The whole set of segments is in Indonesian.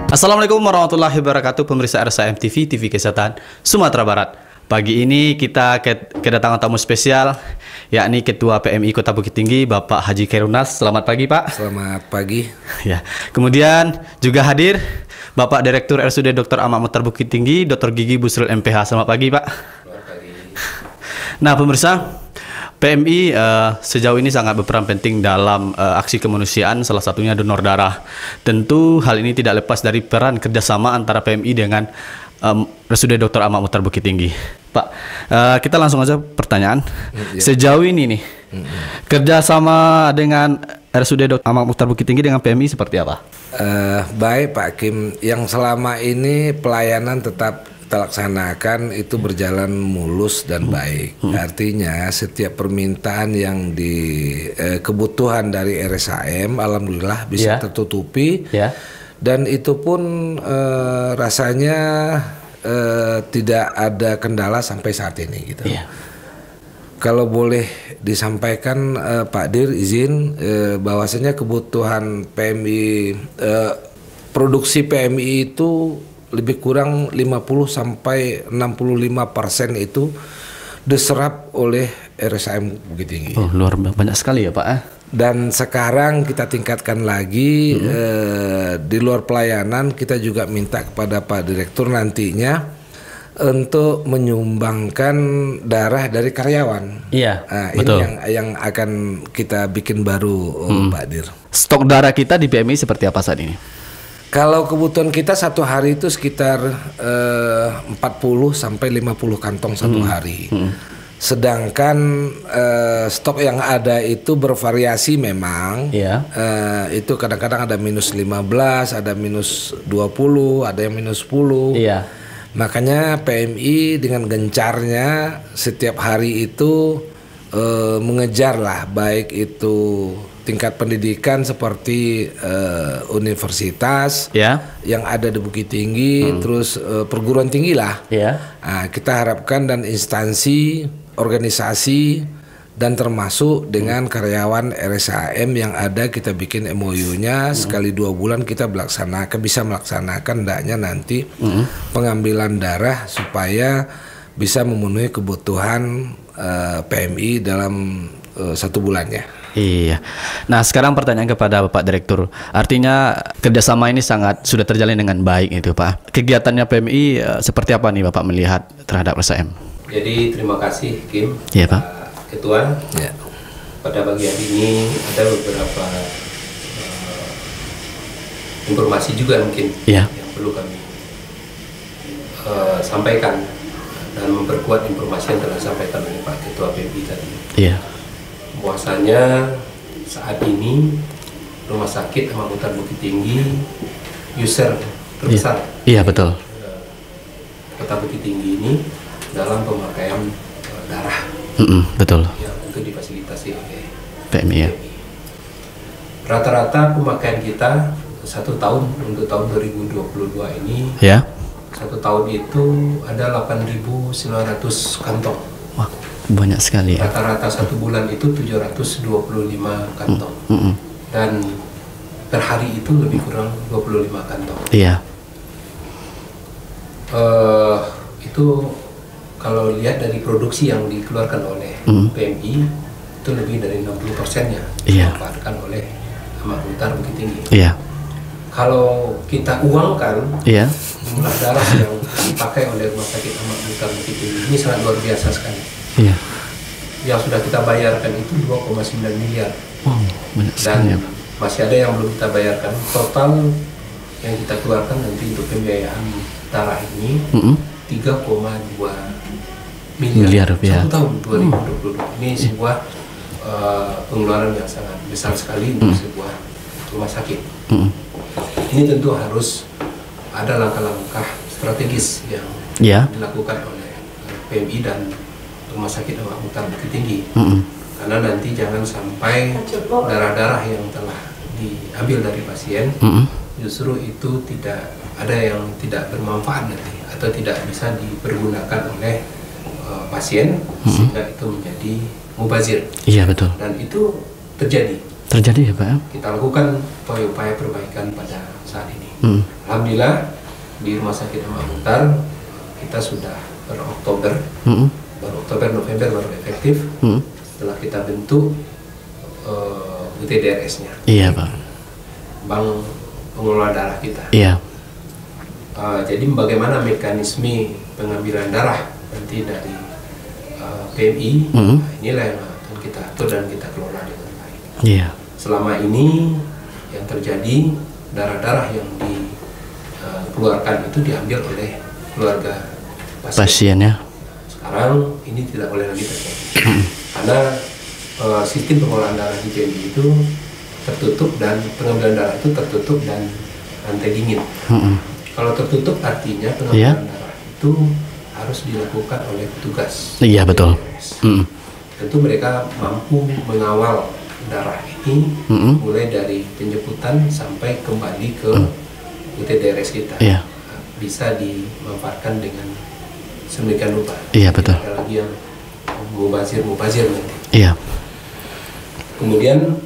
Assalamualaikum warahmatullahi wabarakatuh, pemirsa RSAM TV, TV Kesehatan Sumatera Barat. Pagi ini kita kedatangan tamu spesial, yakni Ketua PMI Kota Bukit Tinggi, Bapak Haji Khairunnas. Selamat pagi, Pak. Selamat pagi. Ya. Kemudian juga hadir Bapak Direktur RSUD Dr. Ahmad Mukhtar Bukit Tinggi, Dr. Gigi Busril MPH. Selamat pagi, Pak. Selamat pagi. Nah, pemirsa, PMI sejauh ini sangat berperan penting dalam aksi kemanusiaan, salah satunya donor darah. Tentu hal ini tidak lepas dari peran kerjasama antara PMI dengan RSUD Dr. Ahmad Mukhtar Bukit Tinggi. Pak, kita langsung aja pertanyaan. Sejauh ini nih, kerjasama dengan RSUD Dr. Ahmad Mukhtar Bukit Tinggi dengan PMI seperti apa? Baik Pak Kim, yang selama ini pelayanan tetap kita laksanakan itu berjalan mulus dan baik. Artinya setiap permintaan yang kebutuhan dari RSAM alhamdulillah bisa tertutupi. Dan itu pun rasanya tidak ada kendala sampai saat ini gitu. Kalau boleh disampaikan Pak Dir izin bahwasanya kebutuhan PMI produksi PMI itu lebih kurang 50 sampai 65% itu diserap oleh RSAM Bukit Tinggi. Oh, luar banyak sekali ya, Pak. Dan sekarang kita tingkatkan lagi di luar pelayanan, kita juga minta kepada Pak Direktur nantinya untuk menyumbangkan darah dari karyawan. Iya, betul. Ini yang akan kita bikin baru, Pak Dir. Stok darah kita di PMI seperti apa saat ini? Kalau kebutuhan kita satu hari itu sekitar 40 sampai 50 kantong satu hari. Sedangkan stok yang ada itu bervariasi memang. Itu kadang-kadang ada minus 15, ada minus 20, ada yang minus 10. Makanya PMI dengan gencarnya setiap hari itu mengejar lah, baik itu tingkat pendidikan seperti universitas yang ada di Bukit Tinggi, terus perguruan tinggi lah. Nah, kita harapkan dan instansi, organisasi, dan termasuk dengan karyawan RSAM yang ada kita bikin MOU-nya sekali 2 bulan kita bisa melaksanakan hendaknya nanti pengambilan darah supaya bisa memenuhi kebutuhan PMI dalam 1 bulannya. Iya. Nah, sekarang pertanyaan kepada Bapak Direktur. Artinya kerjasama ini sudah terjalin dengan baik itu, Pak. Kegiatannya PMI seperti apa nih Bapak melihat terhadap RSAM? Jadi terima kasih Kim, Pak Ketua. Pada pagi hari ini ada beberapa informasi juga mungkin yang perlu kami sampaikan dan memperkuat informasi yang telah disampaikan oleh Pak Ketua PMI tadi. Bahwasanya saat ini Rumah Sakit Ahmad Mukhtar Bukit Tinggi user terbesar betul. Kota Bukit Tinggi ini dalam pemakaian darah betul yang itu difasilitasi oleh PMI. Rata-rata pemakaian kita 1 tahun untuk tahun 2022 ini 1 tahun itu ada 8.900 kantong. Wah, banyak sekali ya. Rata-rata 1 bulan itu 725 kantong. Dan per hari itu lebih kurang 25 kantong. Itu kalau lihat dari produksi yang dikeluarkan oleh PMI itu lebih dari 60%-nya dimanfaatkan oleh Ahmad Mukhtar Bukit Tinggi. Kalau kita uangkan jumlah darah yang dipakai oleh Rumah Sakit Ahmad Mukhtar Bukit Tinggi ini sangat luar biasa sekali. Yang sudah kita bayarkan itu 2,9 miliar. Wow, banyak sekali. Dan masih ada yang belum kita bayarkan. Total yang kita keluarkan nanti untuk pembiayaan darah ini 3,2 miliar rupiah 1 tahun 2022. Ini sebuah pengeluaran yang sangat besar sekali untuk sebuah rumah sakit. Ini tentu harus ada langkah-langkah strategis yang dilakukan oleh PMI dan Rumah Sakit Ahmad Mukhtar Bukit Tinggi. Karena nanti jangan sampai darah-darah yang telah diambil dari pasien justru itu tidak ada yang tidak bermanfaat nanti atau tidak bisa dipergunakan oleh pasien sehingga itu menjadi mubazir. Betul. Dan itu terjadi. terjadi ya Pak. Kita lakukan upaya-upaya perbaikan pada saat ini. Alhamdulillah di Rumah Sakit Ahmad Muhtar kita sudah Oktober, November baru efektif. Setelah kita bentuk UTDRS-nya. Iya Pak. Bank Pengelola Darah kita. Iya. Jadi bagaimana mekanisme pengambilan darah nanti dari PMI, inilah yang akan kita atur dan kita kelola dengan baik. Iya. Selama ini yang terjadi darah-darah yang dikeluarkan itu diambil oleh keluarga pasien Pasiennya. Sekarang ini tidak boleh lagi terjadi karena sistem pengolahan darah di PMI itu tertutup dan pengambilan darah itu tertutup dan rantai dingin. Kalau tertutup artinya pengambilan darah itu harus dilakukan oleh petugas. Iya betul. Tentu mereka mampu mengawal darah ini mulai dari penjemputan sampai kembali ke UTDRS kita. Iya. Bisa dimanfaatkan dengan sedemikian rupa. Iya betul. Tidak ada lagi yang mubazir nanti. Iya. Kemudian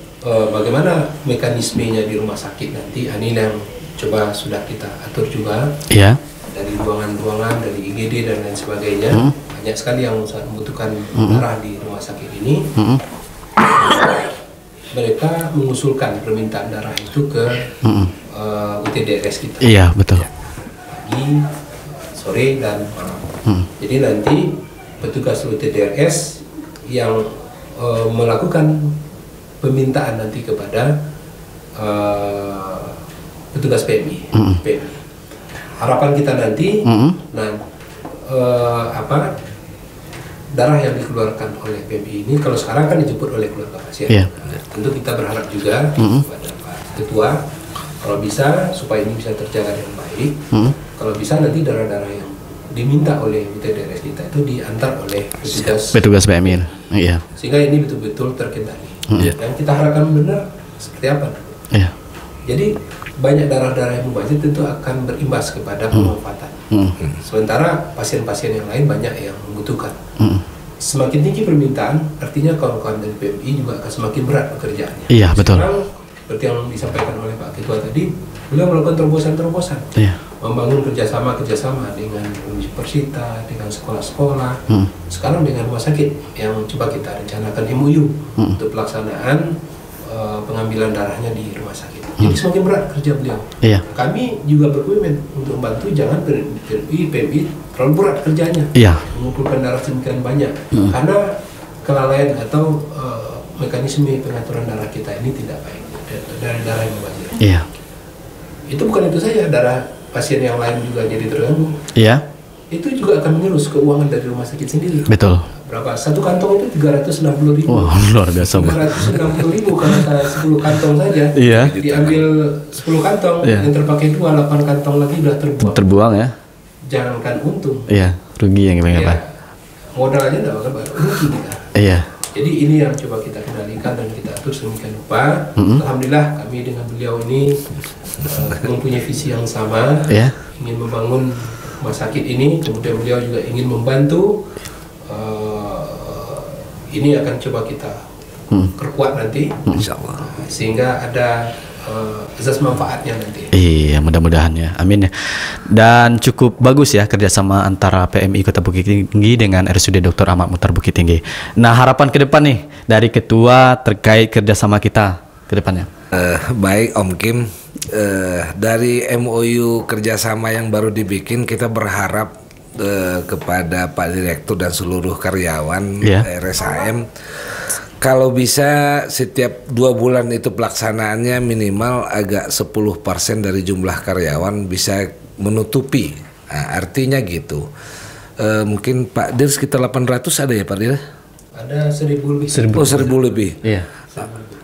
bagaimana mekanismenya di rumah sakit nanti? Ini yang coba sudah kita atur juga. Iya. Dari ruangan-ruangan, dari IGD dan lain sebagainya. Banyak sekali yang membutuhkan darah di rumah sakit ini. Mereka mengusulkan permintaan darah itu ke UTDRS kita. Iya betul. Pagi, sore dan malam. Jadi nanti petugas UTDRS yang melakukan permintaan nanti kepada petugas PMI. Harapan kita nanti, darah yang dikeluarkan oleh PMI ini, kalau sekarang kan dijemput oleh keluarga pasien. Tentu kita berharap juga kepada Pak Ketua, kalau bisa supaya ini bisa terjaga dengan baik. Kalau bisa nanti darah-darah yang diminta oleh UTDRS kita itu diantar oleh petugas PMI. Iya. Sehingga ini betul-betul terkendali. Dan kita harapkan benar seperti apa. Iya. Jadi banyak darah-darah yang mubazir tentu akan berimbas kepada pemanfaatan. Sementara pasien-pasien yang lain banyak yang membutuhkan. Semakin tinggi permintaan, artinya kawan-kawan dari PMI juga akan semakin berat pekerjaannya. Iya betul. Sekarang seperti yang disampaikan oleh Pak Ketua tadi, beliau melakukan terobosan-terobosan, membangun kerjasama dengan universitas, dengan sekolah-sekolah, sekarang dengan rumah sakit yang coba kita rencanakan MOU untuk pelaksanaan pengambilan darahnya di rumah sakit. Jadi semakin berat kerja beliau. Kami juga berkomitmen untuk membantu, jangan PMI terlalu berat kerjanya, mengumpulkan darah sedemikian banyak, karena kelalaian atau mekanisme pengaturan darah kita ini tidak baik dari darah yang mubazir. Itu bukan itu saja, darah pasien yang lain juga jadi terganggu. Itu juga akan mengerus keuangan dari rumah sakit sendiri. Betul. Berapa? Satu kantong itu 360.000. Wah, luar biasa. 360.000 kalau kita 10 kantong saja. Diambil 10 kantong, yang terpakai 8 kantong lagi sudah terbuang. Terbuang ya. Jangankan untung. Rugi yang gimana Pak? Modal aja enggak bakal rugi kita. Jadi ini yang coba kita kendalikan dan kita atur sedemikian rupa. Alhamdulillah kami dengan beliau ini mempunyai visi yang sama, ingin membangun rumah sakit ini, kemudian beliau juga ingin membantu. Ini akan coba kita perkuat nanti, insyaallah, sehingga ada asas manfaatnya nanti. Iya, mudah-mudahan ya, amin ya. Dan cukup bagus ya kerjasama antara PMI Kota Bukit Tinggi dengan RSUD Dr. Ahmad Muhtar Bukit Tinggi. Nah, harapan ke depan nih dari Ketua terkait kerjasama kita ke depannya. Baik Om Kim, dari MOU kerjasama yang baru dibikin, kita berharap kepada Pak Direktur dan seluruh karyawan RSAM, kalau bisa setiap 2 bulan itu pelaksanaannya minimal agak 10% dari jumlah karyawan bisa menutupi. Nah, artinya gitu. Mungkin Pak Dir sekitar 800 ada ya Pak Dir? Ada 1.000 lebih. 1.000 lebih.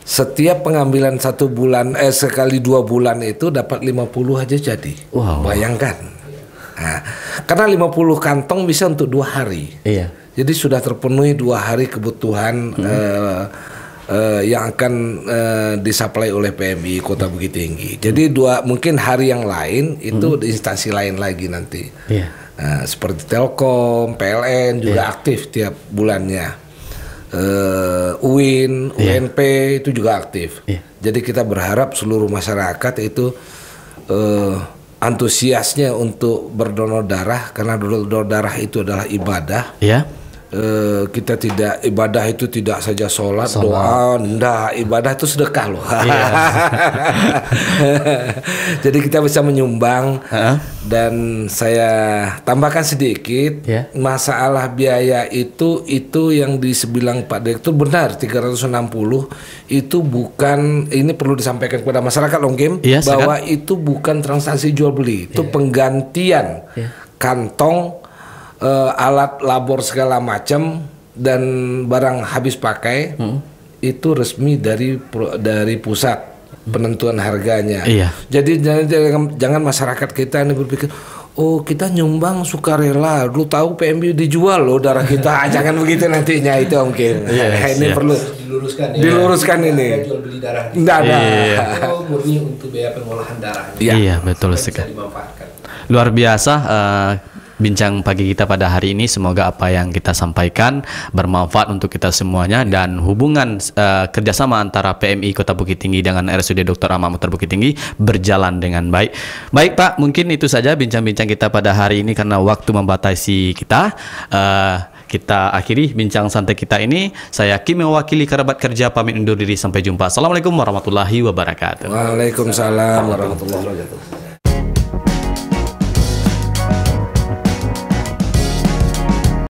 Setiap pengambilan 1 bulan, sekali 2 bulan itu dapat 50 aja jadi. Bayangkan. Nah, karena 50 kantong bisa untuk 2 hari. Jadi sudah terpenuhi 2 hari kebutuhan yang akan disuplai oleh PMI Kota Bukit Tinggi. Jadi mungkin hari yang lain itu di instansi lain lagi nanti. Seperti Telkom, PLN juga aktif tiap bulannya. UIN, UNP itu juga aktif. Iya. Jadi kita berharap seluruh masyarakat itu antusiasnya untuk berdonor darah, karena donor darah itu adalah ibadah. Ya. Kita tidak, ibadah itu tidak saja sholat, doa, enggak, ibadah itu sedekah loh. Jadi kita bisa menyumbang. Dan saya tambahkan sedikit, masalah biaya itu yang dibilang Pak Direktur benar, 360 itu bukan, ini perlu disampaikan kepada masyarakat Om Kim, bahwa itu bukan transaksi jual beli, itu penggantian kantong, alat labor segala macam dan barang habis pakai itu resmi dari pusat penentuan harganya. Jadi jangan masyarakat kita ini berpikir, oh kita nyumbang sukarela, lu tahu PMI dijual loh darah kita. Jangan begitu nantinya itu mungkin. Ini perlu diluruskan ini. Jual beli darah. Enggak ada. Itu murni untuk biaya pengolahan darah. Iya, betul sekali. Luar biasa bincang pagi kita pada hari ini. Semoga apa yang kita sampaikan bermanfaat untuk kita semuanya, dan hubungan kerjasama antara PMI Kota Bukit Tinggi dengan RSUD Dr. Ahmad Mukhtar Bukit Tinggi berjalan dengan baik. Baik Pak, mungkin itu saja bincang-bincang kita pada hari ini karena waktu membatasi kita. Kita akhiri bincang santai kita ini. Saya Kim mewakili kerabat kerja pamit undur diri, sampai jumpa. Assalamualaikum warahmatullahi wabarakatuh. Waalaikumsalam warahmatullahi wabarakatuh.